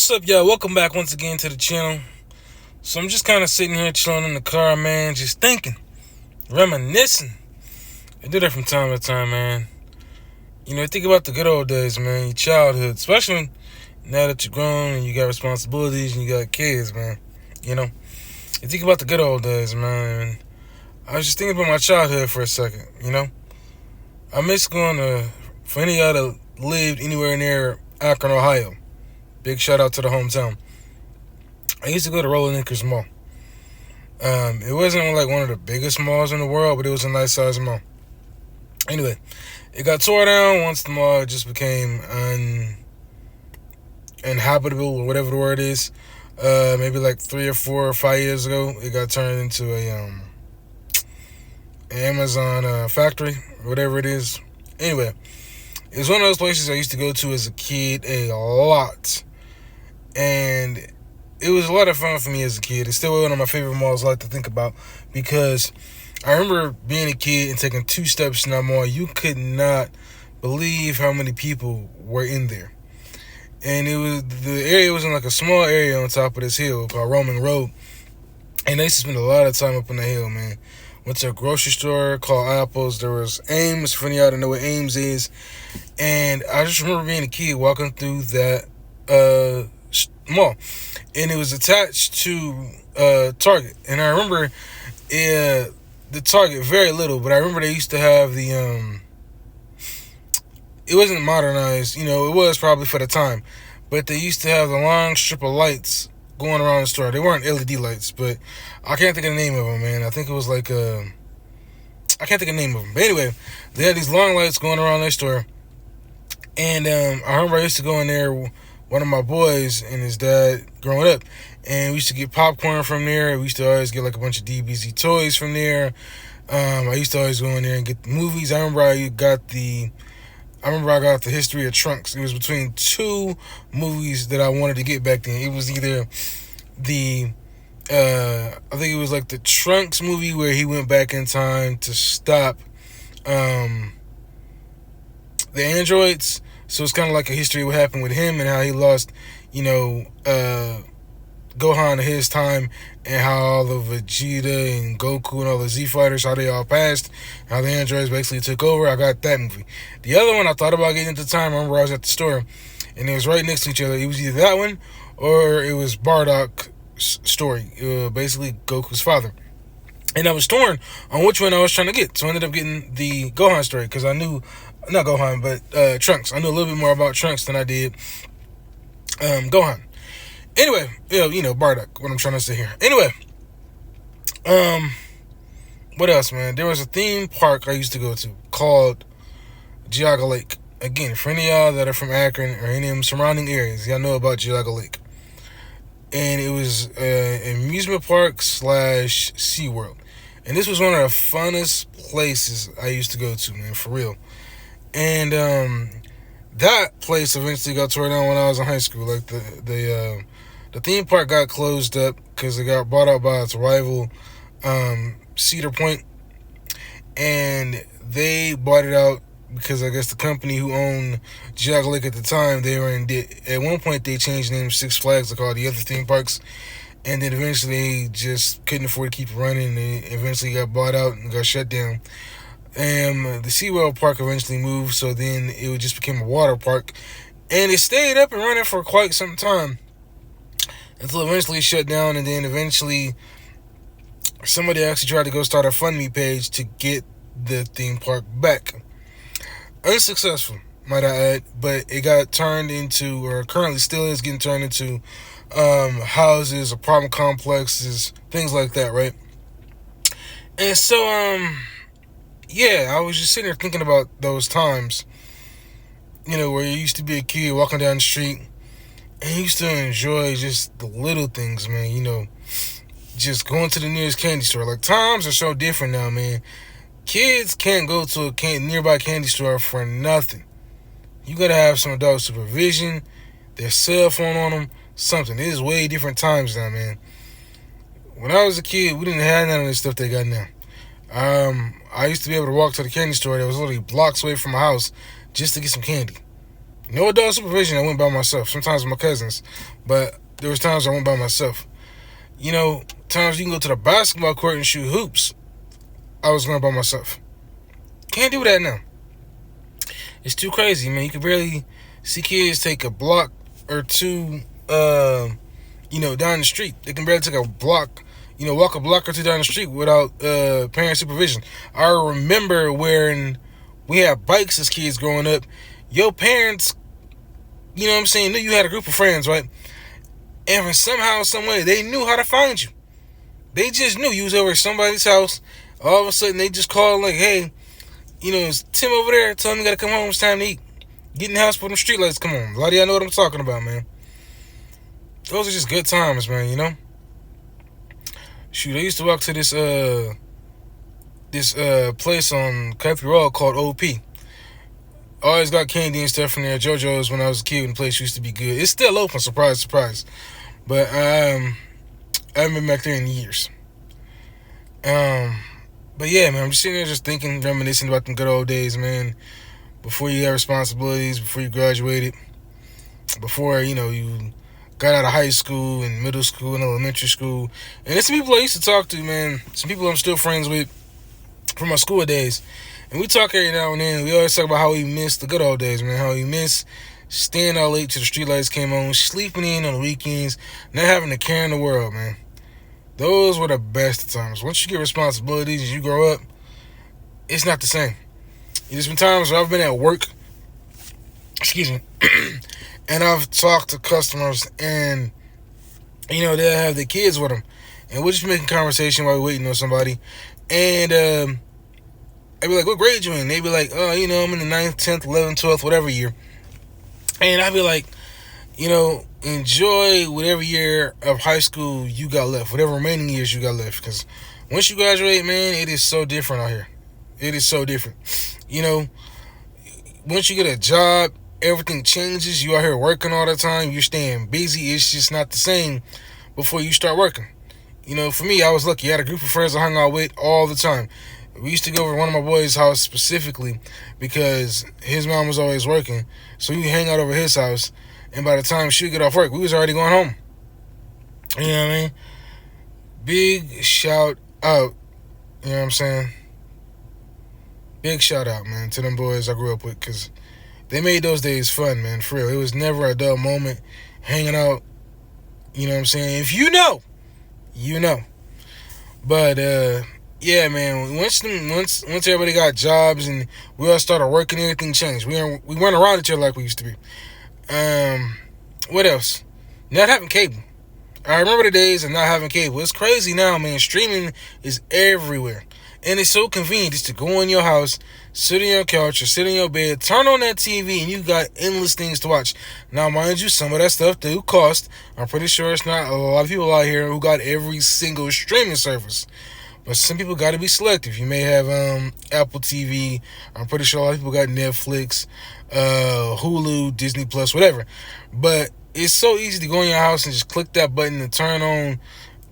What's up, y'all? Welcome back once again to the channel. So I'm just kind of sitting here chilling in the car, man, just thinking, reminiscing. I do that from time to time, man. Think about the good old days, man, your childhood, especially now that you're grown and you got responsibilities and you got kids, man. You think about the good old days, man. And I was just thinking about my childhood for a second, I miss going for any of y'all that lived anywhere near Akron, Ohio. Big shout out to the hometown. I used to go to Rolling Acres Mall. It wasn't like one of the biggest malls in the world, but it was a nice sized mall. Anyway, it got tore down once the mall just became uninhabitable, or whatever the word is. Maybe like 3 or 4 or 5 years ago, it got turned into an Amazon factory, or whatever it is. Anyway, it was one of those places I used to go to as a kid a lot. And it was a lot of fun for me as a kid. It's still one of my favorite malls I like to think about, because I remember being a kid and taking 2 steps in that mall. You could not believe how many people were in there. And the area was in like a small area on top of this hill called Roman Road. And I used to spend a lot of time up on the hill, man. Went to a grocery store called Apples. There was Ames, for y'all to know what Ames is. And I just remember being a kid walking through that mall, and it was attached to Target. And I remember the Target very little, but I remember they used to have the it wasn't modernized, it was probably for the time, but they used to have the long strip of lights going around the store. They weren't LED lights, but I can't think of the name of them, man. I think it was like I can't think of the name of them, but anyway, they had these long lights going around their store. And I remember I used to go in there, one of my boys and his dad growing up, and we used to get popcorn from there. We used to always get like a bunch of DBZ toys from there. I used to always go in there and get the movies. I remember I got the History of Trunks. It was between 2 movies that I wanted to get back then. It was either I think it was like the Trunks movie where he went back in time to stop the androids. So it's kind of like a history of what happened with him and how he lost, Gohan at his time, and how all of Vegeta and Goku and all the Z fighters, how they all passed, how the androids basically took over. I got that movie. The other one I thought about getting at the time. I remember I was at the store, and it was right next to each other. It was either that one or it was Bardock's story, basically Goku's father. And I was torn on which one I was trying to get. So I ended up getting the Gohan story, because I knew, not Gohan, but Trunks. I knew a little bit more about Trunks than I did Gohan. Anyway, Bardock, what I'm trying to say here. Anyway, what else, man? There was a theme park I used to go to called Geauga Lake. Again, for any of y'all that are from Akron or any of them surrounding areas, y'all know about Geauga Lake. And it was an amusement park / SeaWorld. And this was one of the funnest places I used to go to, man, for real. And that place eventually got torn down when I was in high school. Like the theme park got closed up because it got bought out by its rival, Cedar Point. And they bought it out because I guess the company who owned Geauga Lake at the time, they were in debt. At one point, they changed the name Six Flags to call the other theme parks. And then eventually they just couldn't afford to keep it running. And it eventually got bought out and got shut down. And the SeaWorld park eventually moved, so then it just became a water park. And it stayed up and running for quite some time, until eventually it shut down. And then eventually somebody actually tried to go start a FundMe page to get the theme park back. Unsuccessful, might I add, but it got turned into, or currently still is getting turned into, houses, apartment complexes, things like that, right? And so, yeah, I was just sitting there thinking about those times, where you used to be a kid walking down the street, and you used to enjoy just the little things, man, just going to the nearest candy store. Like, times are so different now, man. Kids can't go to a nearby candy store for nothing. You gotta have some adult supervision, their cell phone on them, something. It is way different times now, man. When I was a kid, we didn't have none of this stuff they got now. I used to be able to walk to the candy store that was literally blocks away from my house just to get some candy. No adult supervision. I went by myself. Sometimes with my cousins, but there was times I went by myself. Times you can go to the basketball court and shoot hoops. I was going by myself. Can't do that now. It's too crazy, man. You can barely see kids take a block or two, down the street. They can barely take a block, walk a block or two down the street without parent supervision. I remember when we had bikes as kids growing up. Your parents, knew you had a group of friends, right? And somehow, some way, they knew how to find you. They just knew you was over at somebody's house. All of a sudden, they just called like, hey, it's Tim over there. Tell him you got to come home. It's time to eat. Get in the house, put them street lights. Come on. A lot of y'all know what I'm talking about, man. Those are just good times, man, Shoot, I used to walk to this place on Country Road called OP. Always got candy and stuff from there. JoJo's when I was a kid, and the place used to be good. It's still open, surprise, surprise. But I haven't been back there in years. But yeah, man, I'm just sitting there just thinking, reminiscing about them good old days, man. Before you had responsibilities, before you graduated, before, you got out of high school and middle school and elementary school. And there's some people I used to talk to, man. Some people I'm still friends with from my school days. And we talk every now and then. We always talk about how we miss the good old days, man. How we miss staying out late till the streetlights came on, sleeping in on the weekends, not having a care in the world, man. Those were the best times. Once you get responsibilities as you grow up, it's not the same. There's been times where I've been at work, and I've talked to customers, and, they'll have their kids with them. And we'll just be making conversation while we're waiting on somebody. And I'd be like, what grade you in? They'd be like, oh, I'm in the 9th, 10th, 11th, 12th, whatever year. And I'd be like, enjoy whatever year of high school you got left, whatever remaining years you got left. Because once you graduate, man, it is so different out here. It is so different. Once you get a job, everything changes. You out here working all the time. You're staying busy. It's just not the same before you start working. For me, I was lucky. I had a group of friends I hung out with all the time. We used to go over to one of my boys' house specifically because his mom was always working. So we would hang out over his house. And by the time she would get off work, we was already going home. You know what I mean? Big shout out. You know what I'm saying? Big shout out, man, to them boys I grew up with, because they made those days fun, man, for real. It was never a dull moment hanging out. You know what I'm saying? If you know, you know. But, yeah, man, once everybody got jobs and we all started working, everything changed. We weren't around each other like we used to be. What else? Not having cable. I remember the days of not having cable. It's crazy now, man. Streaming is everywhere. And it's so convenient just to go in your house, sit on your couch or sit in your bed, turn on that TV, and you got endless things to watch. Now, mind you, some of that stuff do cost. I'm pretty sure it's not a lot of people out here who got every single streaming service. But some people got to be selective. You may have Apple TV. I'm pretty sure a lot of people got Netflix, Hulu, Disney Plus, whatever. But it's so easy to go in your house and just click that button and turn on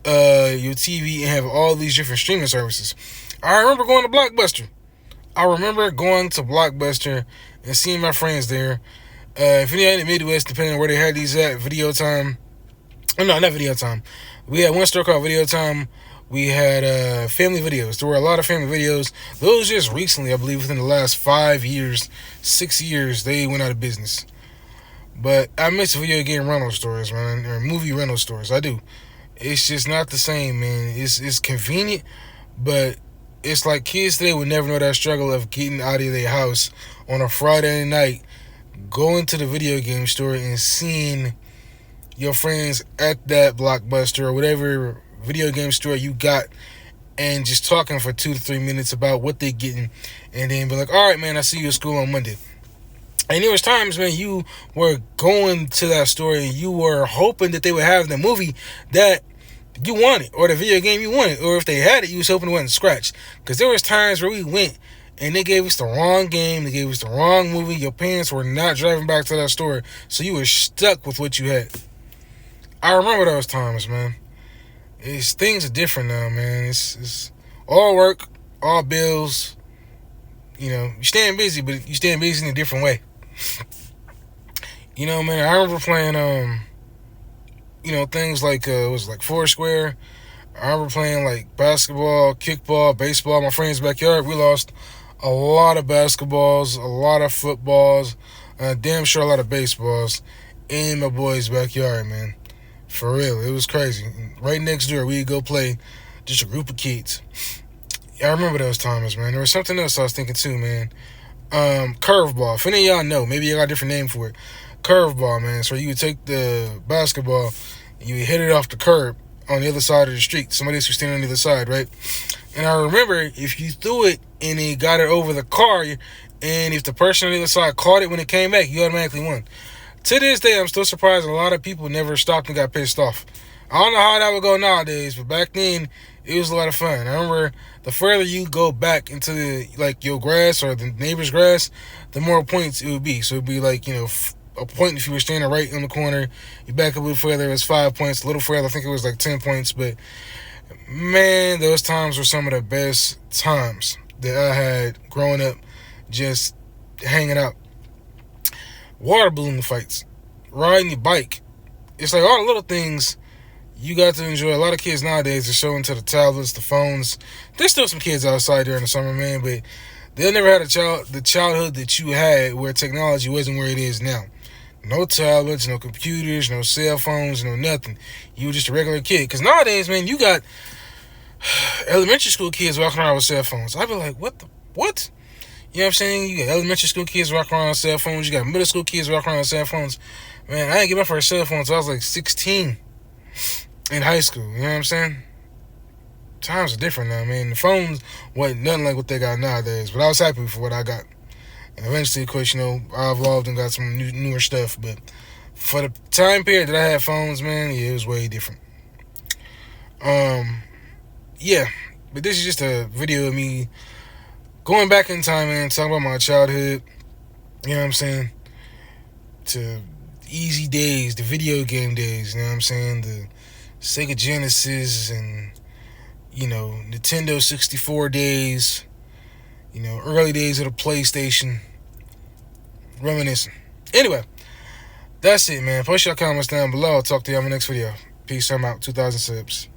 your TV and have all these different streaming services. I remember going to Blockbuster. And seeing my friends there. If any in the Midwest, depending on where they had these at, Video Time. Oh, no, not Video Time. We had one store called Video Time. We had family videos. There were a lot of family videos. Those just recently, I believe, within the last 5 years, 6 years, they went out of business. But I miss video game rental stores, man, or movie rental stores. I do. It's just not the same, man. It's convenient, but it's like kids today would never know that struggle of getting out of their house on a Friday night, going to the video game store and seeing your friends at that Blockbuster or whatever video game store you got, and just talking for 2 to 3 minutes about what they're getting, and then be like, all right, man, I see you at school on Monday. And there was times, man, you were going to that store and you were hoping that they would have the movie that you wanted, or the video game you wanted, or if they had it, you was hoping it wasn't scratched. Because there was times where we went and they gave us the wrong game, they gave us the wrong movie. Your parents were not driving back to that store, so you were stuck with what you had. I remember those times, man. Things are different now, man. It's all work, all bills. You're staying busy, but you're staying busy in a different way. You know, man, I remember playing, things like, it was like Foursquare. I remember playing like basketball, kickball, baseball. My friend's backyard, we lost a lot of basketballs, a lot of footballs, damn sure a lot of baseballs in my boy's backyard, man. For real, it was crazy. Right next door, we'd go play, just a group of kids. I remember those times, man. There was something else I was thinking too, man. Curveball. If any of y'all know, maybe you got a different name for it. Curveball, man. So you would take the basketball, you would hit it off the curb on the other side of the street. Somebody else was standing on the other side, right? And I remember if you threw it and it got it over the car, and if the person on the other side caught it when it came back, you automatically won. To this day, I'm still surprised a lot of people never stopped and got pissed off. I don't know how that would go nowadays, but back then, it was a lot of fun. I remember the further you go back into your grass or the neighbor's grass, the more points it would be. So it would be like, a point if you were standing right on the corner. You back up a little further, it was 5 points. A little further, I think it was like 10 points. But, man, those times were some of the best times that I had growing up, just hanging out. Water balloon fights, riding your bike. It's like all the little things you got to enjoy. A lot of kids nowadays are showing to the tablets, the phones. There's still some kids outside during the summer, man, but they never had the childhood that you had where technology wasn't where it is now. No tablets, no computers, no cell phones, no nothing. You were just a regular kid. Because nowadays, man, you got elementary school kids walking around with cell phones. I'd be like, what? You know what I'm saying? You got elementary school kids walking around with cell phones. You got middle school kids walking around with cell phones. Man, I didn't get my first cell phone until I was like 16 in high school. You know what I'm saying? Times are different now, man. The phones wasn't nothing like what they got nowadays. But I was happy for what I got. And eventually, of course, I evolved and got some newer stuff. But for the time period that I had phones, man, yeah, it was way different. Yeah. But this is just a video of me going back in time, man, talking about my childhood, you know what I'm saying, to easy days, the video game days, you know what I'm saying, the Sega Genesis and, Nintendo 64 days, early days of the PlayStation, reminiscing. Anyway, that's it, man. Post your comments down below. I'll talk to you on my next video. Peace. I'm out. 2,000 subs.